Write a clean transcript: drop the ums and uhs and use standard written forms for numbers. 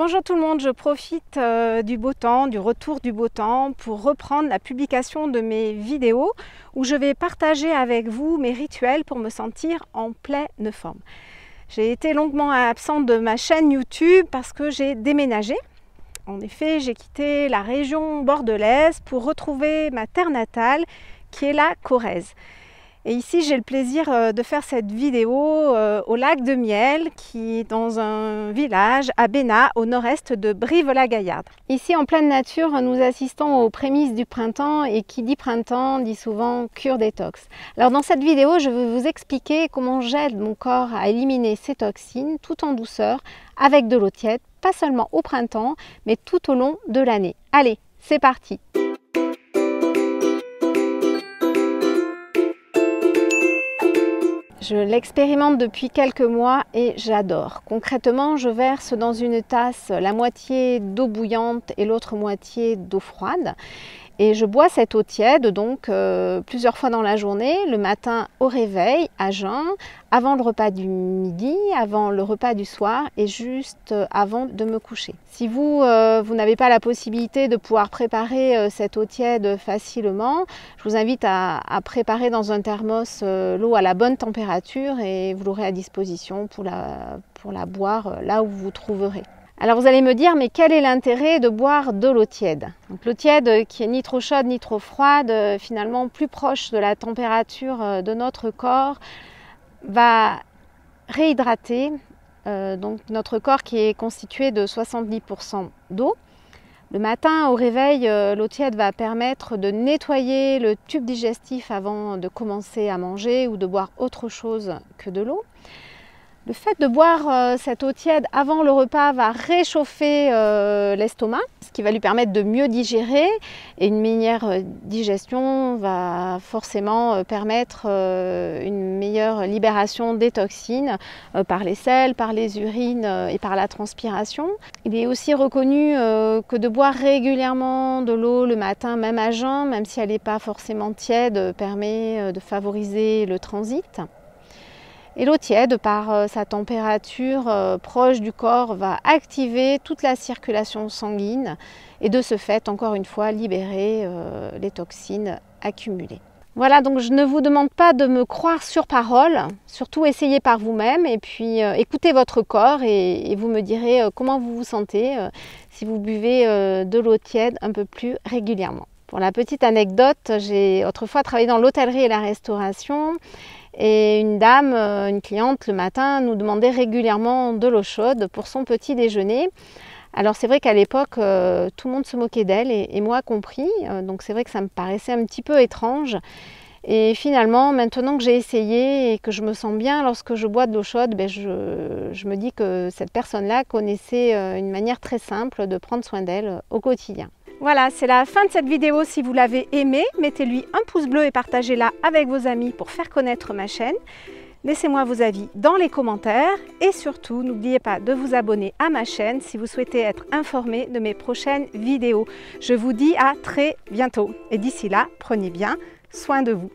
Bonjour tout le monde, je profite du beau temps, du retour du beau temps pour reprendre la publication de mes vidéos où je vais partager avec vous mes rituels pour me sentir en pleine forme. J'ai été longuement absente de ma chaîne YouTube parce que j'ai déménagé. En effet, j'ai quitté la région bordelaise pour retrouver ma terre natale qui est la Corrèze. Et ici, j'ai le plaisir de faire cette vidéo au lac de Miel, qui est dans un village à Bénat, au nord-est de Brive-la-Gaillarde. Ici, en pleine nature, nous assistons aux prémices du printemps, et qui dit printemps dit souvent cure détox. Alors dans cette vidéo, je vais vous expliquer comment j'aide mon corps à éliminer ces toxines tout en douceur, avec de l'eau tiède, pas seulement au printemps, mais tout au long de l'année. Allez, c'est parti! Je l'expérimente depuis quelques mois et j'adore. Concrètement, je verse dans une tasse la moitié d'eau bouillante et l'autre moitié d'eau froide. Et je bois cette eau tiède donc plusieurs fois dans la journée, le matin au réveil, à jeun, avant le repas du midi, avant le repas du soir et juste avant de me coucher. Si vous n'avez pas la possibilité de pouvoir préparer cette eau tiède facilement, je vous invite à préparer dans un thermos l'eau à la bonne température et vous l'aurez à disposition pour la boire là où vous vous trouverez. Alors vous allez me dire, mais quel est l'intérêt de boire de l'eau tiède? Donc l'eau tiède qui est ni trop chaude ni trop froide, finalement plus proche de la température de notre corps, va réhydrater donc notre corps qui est constitué de 70% d'eau. Le matin au réveil, l'eau tiède va permettre de nettoyer le tube digestif avant de commencer à manger ou de boire autre chose que de l'eau. Le fait de boire cette eau tiède avant le repas va réchauffer l'estomac, ce qui va lui permettre de mieux digérer, et une meilleure digestion va forcément permettre une meilleure libération des toxines par les selles, par les urines et par la transpiration. Il est aussi reconnu que de boire régulièrement de l'eau le matin, même à jeun, même si elle n'est pas forcément tiède, permet de favoriser le transit. Et l'eau tiède, par sa température proche du corps, va activer toute la circulation sanguine et de ce fait, encore une fois, libérer les toxines accumulées. Voilà, donc je ne vous demande pas de me croire sur parole, surtout essayez par vous-même et puis écoutez votre corps et vous me direz comment vous vous sentez si vous buvez de l'eau tiède un peu plus régulièrement. Pour la petite anecdote, j'ai autrefois travaillé dans l'hôtellerie et la restauration. Et une dame, une cliente, le matin, nous demandait régulièrement de l'eau chaude pour son petit déjeuner. Alors c'est vrai qu'à l'époque, tout le monde se moquait d'elle et moi compris. Donc c'est vrai que ça me paraissait un petit peu étrange. Et finalement, maintenant que j'ai essayé et que je me sens bien lorsque je bois de l'eau chaude, je me dis que cette personne-là connaissait une manière très simple de prendre soin d'elle au quotidien. Voilà, c'est la fin de cette vidéo. Si vous l'avez aimée, mettez-lui un pouce bleu et partagez-la avec vos amis pour faire connaître ma chaîne. Laissez-moi vos avis dans les commentaires et surtout, n'oubliez pas de vous abonner à ma chaîne si vous souhaitez être informé de mes prochaines vidéos. Je vous dis à très bientôt et d'ici là, prenez bien soin de vous.